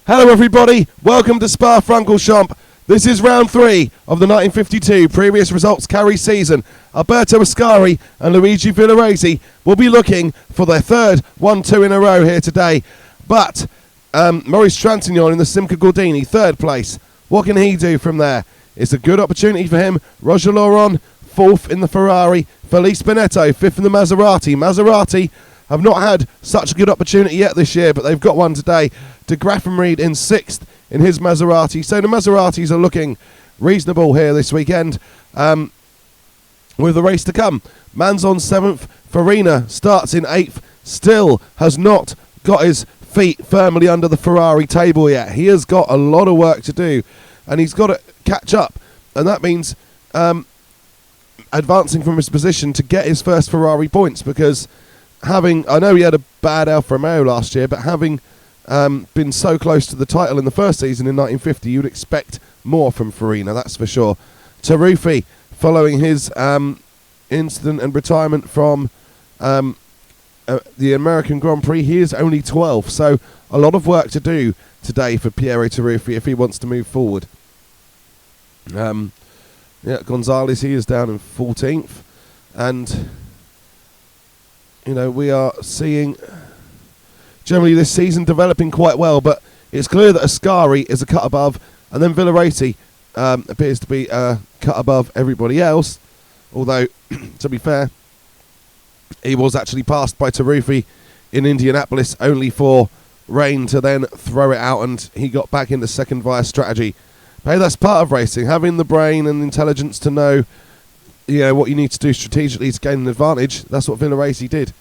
Hello everybody, welcome to Spa-Francorchamps. This is round 3 of the 1952 previous results carry season. Alberto Ascari and Luigi Villoresi will be looking for their third 1-2 in a row here today. But mauricetrintignant in the simcagordini, third place. What can he do from there? It's a good opportunity for him. Roger Laurent, fourth in the Ferrari. Felice Benetto, fifth in the Maserati. Maserati have not had such a good opportunity yet this year, but they've got one today. De Graffenried in sixth in his Maserati. So the Maseratis are looking reasonable here this weekend with the race to come. Manzon seventh. Farina starts in eighth. Still has not got his feet firmly under the Ferrari table yet. He has got a lot of work to do, and he's got to catch up. And that means advancing from his position to get his first Ferrari points, because I know he had a bad Alfa Romeo last year, but having been so close to the title in the first season in 1950, you'd expect more from Farina, that's for sure. Taruffi, following his incident and retirement from the American Grand Prix, he is only 12, so a lot of work to do today for Piero Taruffi if he wants to move forward. Gonzalez, he is down in 14th, and you know, we are seeing generally this season developing quite well, but it's clear that Ascari is a cut above, and then Villoresi appears to be a cut above everybody else, although, to be fair, he was actually passed by Taruffi in Indianapolis, only for rain to then throw it out, and he got back into second via strategy. But hey, that's part of racing, having the brain and intelligence to know, you know, what you need to do strategically to gain an advantage. That's what Villoresi did.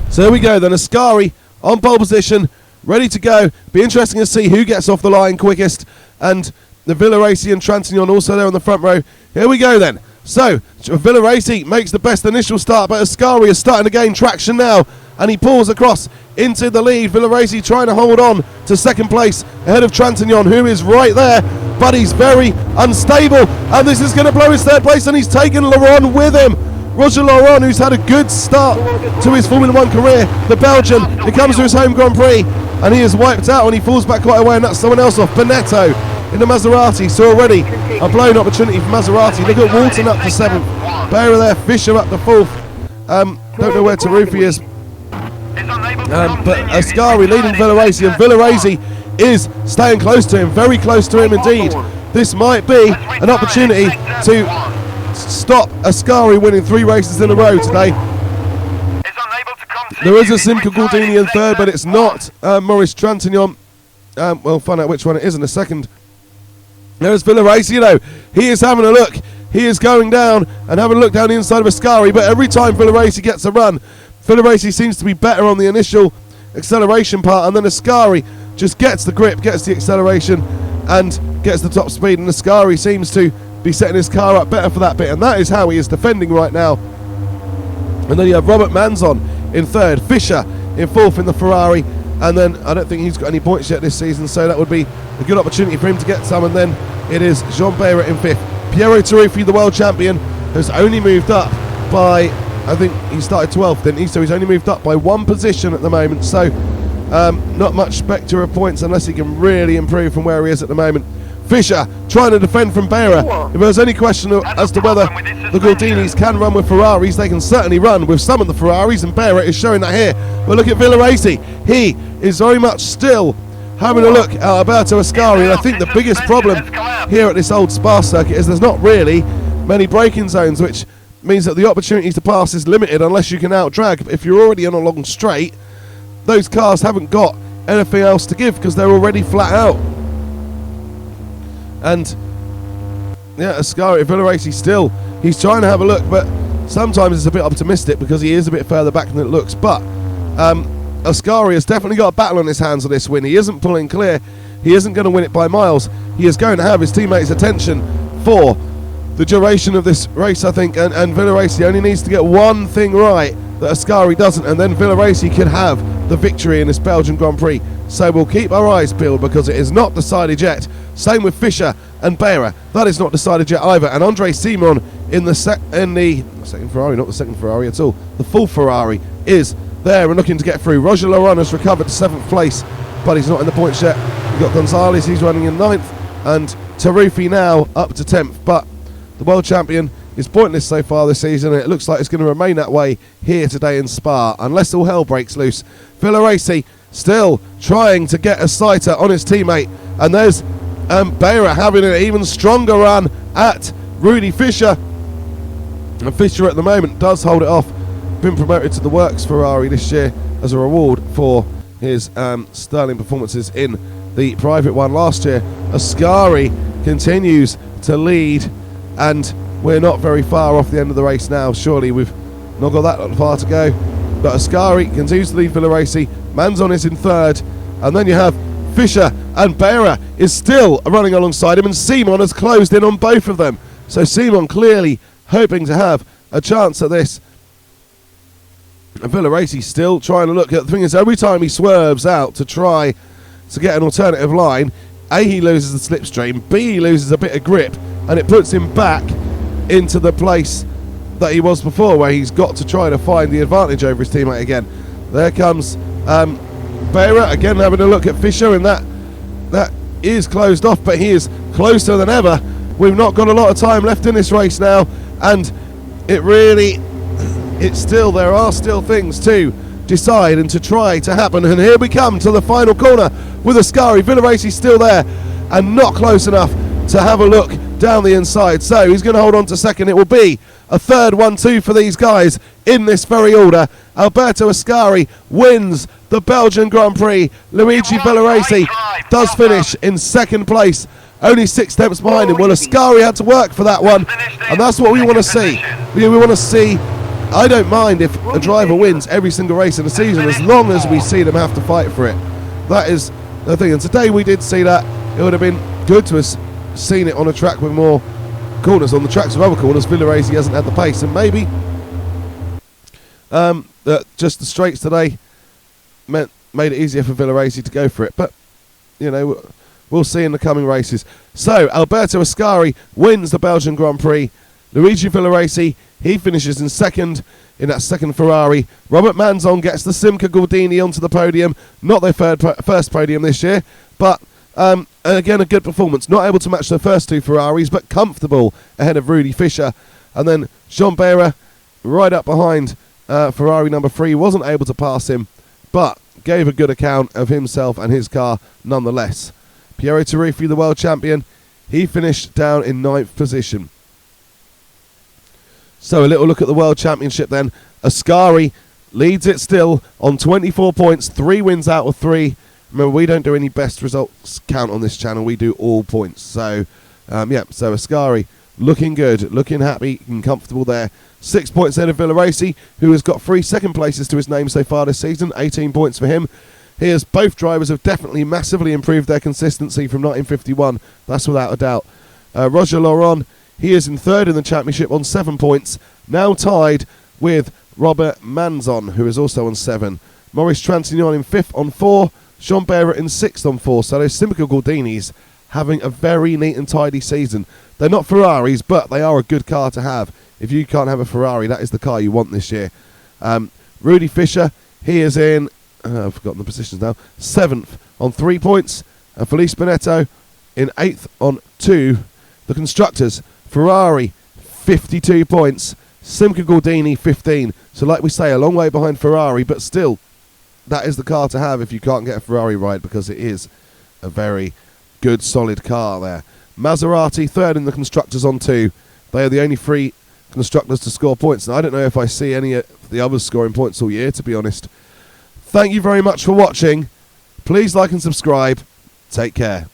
So here we go then, Ascari on pole position, ready to go. Be interesting to see who gets off the line quickest, and the Villoresi and Trintignant also there on the front row. Here we go then. So Villoresi makes the best initial start, but Ascari is starting to gain traction now, and he pulls across into the lead. Villoresi trying to hold on to second place ahead of Trintignant, who is right there, but he's very unstable, and this is going to blow his third place, and he's taken Laurent with him. Roger Laurent, who's had a good start to his Formula 1 career, the Belgian, he comes to his home Grand Prix, and he is wiped out, and he falls back quite a way, and that's someone else off. Benetto in the Maserati, so already a blown opportunity for Maserati. Look at Walton up to 7th, Behra there, Fischer up to 4th. Don't know where Taruffi is, but Ascari leading Villoresi, and Villoresi is staying close to him, very close to him indeed. This might be an opportunity to stop Ascari winning 3 races in a row today. There is a simcagordini in third, but it's not mauricetrintignant. We'll find out which one it is in a second. There's Villoresi, you know, he is having a look. He is going down and having a look down the inside of Ascari, but every time Villoresi gets a run, Villoresi seems to be better on the initial acceleration part, and then Ascari just gets the grip, gets the acceleration, and gets the top speed, and Ascari seems to be setting his car up better for that bit, and that is how he is defending right now. And then you have Robertmanzon in third, Fischer in fourth in the Ferrari, and then I don't think he's got any points yet this season, so that would be a good opportunity for him to get some. And then it is jeanbehra in fifth. Piero Taruffi, the world champion, has only moved up by, I think he started 12th, didn't he? So he's only moved up by 1 position at the moment, so not much spectre of points unless he can really improve from where he is at the moment. Fischer trying to defend from Behra. If there's any question as to whether the Gordinis can run with Ferraris, they can certainly run with some of the Ferraris, and Behra is showing that here. But look at Villoresi. He is very much still having a look at Alberto Ascari, and I think the biggest problem here at this old Spa circuit is there's not really many braking zones, which means that the opportunity to pass is limited unless you can out-drag. But if you're already on a long straight, those cars haven't got anything else to give because they're already flat out. And yeah, Ascari, Villoresi still, he's trying to have a look, but sometimes it's a bit optimistic because he is a bit further back than it looks. But Ascari has definitely got a battle on his hands on this win. He isn't pulling clear. He isn't going to win it by miles. He is going to have his teammates' attention for the duration of this race, I think. And Villoresi only needs to get one thing right that Ascari doesn't, and then Villoresi can have the victory in this Belgian Grand Prix. So we'll keep our eyes peeled because it is not decided yet. Same with Fischer and Behra. That is not decided yet either. And Andre Simon in the second Ferrari, not the second Ferrari at all, the full Ferrari, is there and looking to get through. Roger Laurent has recovered to 7th place, but he's not in the points yet. We've got Gonzalez, he's running in 9th, and Taruffi now up to 10th. But the world champion is pointless so far this season, and it looks like it's going to remain that way here today in Spa, unless all hell breaks loose. Villoresi still trying to get a sighter on his teammate, and there's Behra having an even stronger run at rudifischer. And Fischer at the moment does hold it off. Been promoted to the Works Ferrari this year as a reward for his sterling performances in the private one last year. Ascari continues to lead, and we're not very far off the end of the race now. Surely we've not got that far to go. But Ascari continues to lead Villoresi. Manzon is in 3rd, and then you have Fischer, and Behra is still running alongside him, and Simon has closed in on both of them. So Simon clearly hoping to have a chance at this. And Villoresi still trying to look. The thing is, every time he swerves out to try to get an alternative line, A, he loses the slipstream, B, he loses a bit of grip, and it puts him back into the place that he was before, where he's got to try to find the advantage over his teammate again. There comes Behra again having a look at Fischer, and that is closed off, but he is closer than ever. We've not got a lot of time left in this race now, and there are still things to decide and to try to happen. And here we come to the final corner with Ascari. Villoresi still there and not close enough to have a look down the inside, so he's going to hold on to 2nd. It will be a 3rd 1-2 for these guys in this very order. Alberto Ascari wins the Belgian Grand Prix. Luigi Villoresi does finish in 2nd place, only 6 tenths behind him. Well, Ascari had to work for that one, and that's what we want to see. We want to see. I don't mind if a driver wins every single race in the season, as long as we see them have to fight for it. That is the thing, and today we did see that. It would have been good to have seen it on a track with more corners. On the tracks with other corners, Villoresi hasn't had the pace, and maybe just the straights today made it easier for Villoresi to go for it. But you know, we'll see in the coming races. So Alberto Ascari wins the Belgian Grand Prix. Luigi Villoresi, he finishes in 2nd in that 2nd Ferrari. Robert Manzon gets the simcagordini onto the podium. Not their first podium this year, but again a good performance. Not able to match the first 2 Ferraris, but comfortable ahead of rudifischer. And then jeanbehra right up behind Ferrari number 3. Wasn't able to pass him, but gave a good account of himself and his car nonetheless. Pierotaruffi, the world champion, he finished down in 9th position. So a little look at the World Championship then. Ascari leads it still on 24 points, 3 wins out of 3. Remember, we don't do any best results count on this channel. We do all points. So, so Ascari looking good, looking happy and comfortable there. 6 points ahead of Villoresi, who has got 3 second places to his name so far this season. 18 points for him. Here's both drivers have definitely massively improved their consistency from 1951. That's without a doubt. Roger Laurent, he is in 3rd in the championship on 7 points, now tied with Robert Manzon, who is also on 7. Mauricetrintignant in 5th on 4, jeanbehra in 6th on 4. So those simcagordinis having a very neat and tidy season. They're not Ferraris, but they are a good car to have. If you can't have a Ferrari, that is the car you want this year. Rudifischer, he is in, I've forgotten the positions now, 7th on 3 points. And Felice Benetto in 8th on 2. The constructors, Ferrari 52 points, simcagordini 15. So like we say, a long way behind Ferrari, but still, that is the car to have if you can't get a Ferrari right, because it is a very good, solid car there. Maserati 3rd in the constructors on 2. They are the only 3 constructors to score points. And I don't know if I see any of the others scoring points all year, to be honest. Thank you very much for watching. Please like and subscribe. Take care.